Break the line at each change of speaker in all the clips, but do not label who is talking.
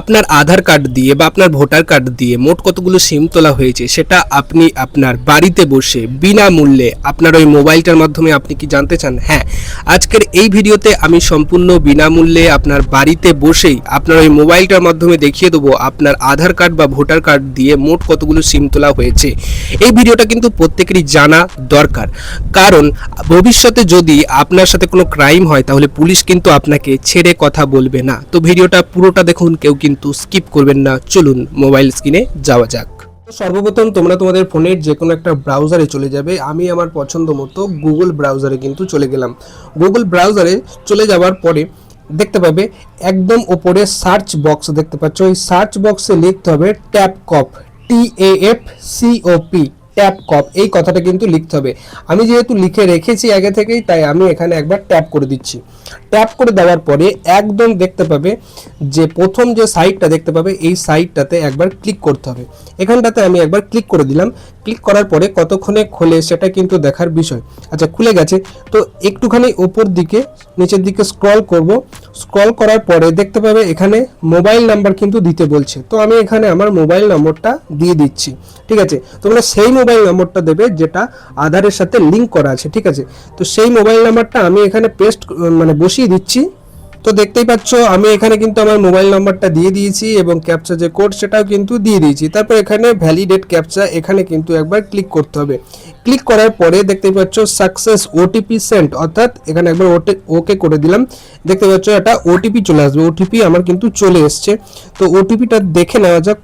আপনার আধার কার্ড দিয়ে বা আপনার ভোটার কার্ড দিয়ে মোট কতগুলো সিম তোলা হয়েছে সেটা আপনি আপনার বাড়িতে বসে বিনামূল্যে আপনার ওই মোবাইলটার মাধ্যমে আপনি কি জানতে চান? হ্যাঁ, আজকের এই ভিডিওতে আমি সম্পূর্ণ বিনামূল্যে আপনার বাড়িতে বসেই আপনার ওই মোবাইলটার মাধ্যমে দেখিয়ে দেবো আপনার আধার কার্ড বা ভোটার কার্ড দিয়ে মোট কতগুলো সিম তোলা হয়েছে। এই ভিডিওটা কিন্তু প্রত্যেকেরই জানা দরকার, কারণ ভবিষ্যতে যদি আপনার সাথে কোনো ক্রাইম হয় তাহলে পুলিশ কিন্তু আপনাকে ছেড়ে কথা বলবে না। তো ভিডিওটা পুরোটা দেখুন, কেউ কিন্তু স্কিপ করবেন না। চলুন মোবাইল স্ক্রিনে যাওয়া যাক। সর্বপ্রথম তোমরা তোমাদের ফোনের যে কোনো একটা ব্রাউজারে চলে যাবে। আমি আমার পছন্দ মতো গুগল ব্রাউজারে কিন্তু চলে গেলাম। গুগল ব্রাউজারে চলে যাওয়ার পরে দেখতে পাবে একদম ওপরে সার্চ বক্স দেখতে পাচ্ছ। ওই সার্চ বক্সে লিখতে হবে ট্যাপকপ, TAFCOP, ট্যাপকপ, এই কথাটা কিন্তু লিখতে হবে। আমি যেহেতু লিখে রেখেছি আগে থেকেই, তাই আমি এখানে একবার ট্যাপ করে দিচ্ছি। ট্যাপ করে দেওয়ার পরে একদম দেখতে পাবে যে প্রথম যে সাইটটা দেখতে পাবে, এই সাইটটাতে একবার ক্লিক করতে হবে। এখানটাতে আমি একবার ক্লিক করে দিলাম। ক্লিক করার পরে কতক্ষণে খোলে সেটা কিন্তু দেখার বিষয়। আচ্ছা, খুলে গেছে। তো একটুখানি উপর দিকে নিচের দিকে স্ক্রল করব। স্ক্রল করার পরে দেখতে পাবে এখানে মোবাইল নাম্বার কিন্তু দিতে বলছে। তো আমি এখানে আমার মোবাইল নম্বরটা দিয়ে দিচ্ছি। ঠিক আছে, তোমরা সেই মোবাইল নম্বরটা দেবে যেটা আধারের সাথে লিঙ্ক করা আছে। ঠিক আছে, তো সেই মোবাইল নাম্বারটা আমি এখানে পেস্ট বসিয়ে দিচ্ছি। তো দেখতেই পাচ্ছ আমি এখানে কিন্তু আমার মোবাইল নাম্বারটা দিয়ে দিয়েছি এবং ক্যাপচা যে কোড সেটাও কিন্তু দিয়ে দিয়েছি। তারপর এখানে ভ্যালিডেট ক্যাপচা, এখানে কিন্তু একবার ক্লিক করতে হবে। ক্লিক করার পরে দেখতেই পাচ্ছ সাকসেস ওটিপি সেন্ট, অর্থাৎ এখানে একবার ওকে করে দিলাম। দেখতে পাচ্ছ এটা ওটিপি চলে আসবে। ওটিপি আমার কিন্তু চলে এসছে। তো ওটিপিটা দেখে নেওয়া যাক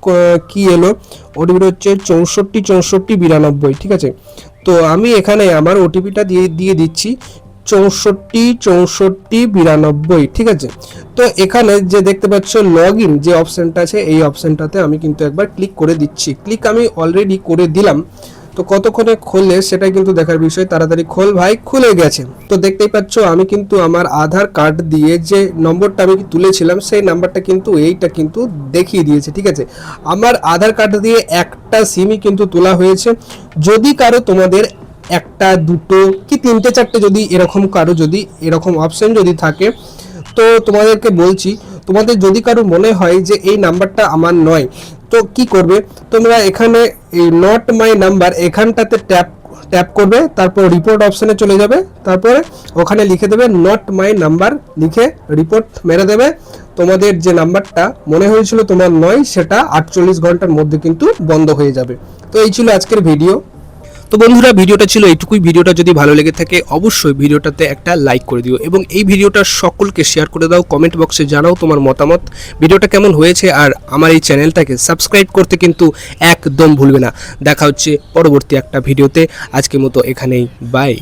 কি এলো। ওটিপিটা হচ্ছে 64 64 92। ঠিক আছে, তো আমি এখানে আমার ওটিপিটা দিয়ে দিচ্ছি 64 64 92। ঠিক আছে, তো এখানে যে দেখতে পাচ্ছ লগ ইন যে অপশনটা আছে, এই অপশনটাতে আমি কিন্তু একবার ক্লিক করে দিচ্ছি। ক্লিক আমি অলরেডি করে দিলাম। তো কতক্ষণে খোলে সেটা কিন্তু দেখার বিষয়। তাড়াতাড়ি খোল ভাই। খুলে গেছে। তো দেখতেই পাচ্ছ আমি কিন্তু আমার আধার কার্ড দিয়ে যে নম্বরটা আমি তুলেছিলাম সেই নাম্বারটা কিন্তু এইটা কিন্তু দেখিয়ে দিয়েছে। ঠিক আছে, আমার আধার কার্ড দিয়ে একটা সিমই কিন্তু তোলা হয়েছে। যদি কারো তোমাদের একটা দুটো কি তিনটে চারটে যদি এরকম কারো যদি এরকম অপশন যদি থাকে, তো তোমাদেরকে বলছি, তোমাদের যদি কারো মনে হয় যে এই নাম্বারটা আমার নয়, তো কি করবে তোমরা এখানে এই নট মাই নাম্বার এখানটাতে ট্যাপ করবে। তারপর রিপোর্ট অপশনে চলে যাবে। তারপরে ওখানে লিখে দেবে নট মাই নাম্বার, লিখে রিপোর্ট মেরে দেবে। তোমাদের যে নাম্বারটা মনে হয়েছিল তোমার নয় সেটা 48 ঘন্টার মধ্যে কিন্তু বন্ধ হয়ে যাবে। তো এই ছিল আজকের ভিডিও। তো বন্ধুরা, ভিডিওটা ছিল এইটুকুই। ভিডিওটা যদি ভালো লেগে থাকে অবশ্যই ভিডিওটাতে একটা লাইক করে দিও এবং এই ভিডিওটা সকলকে শেয়ার করে দাও। কমেন্ট বক্সে জানাও তোমার মতামত, ভিডিওটা কেমন হয়েছে। আর আমার এই চ্যানেলটাকে সাবস্ক্রাইব করতে কিন্তু একদম ভুলবে না। দেখা হচ্ছে পরবর্তী একটা ভিডিওতে। আজকের মতো এখানেই, বাই।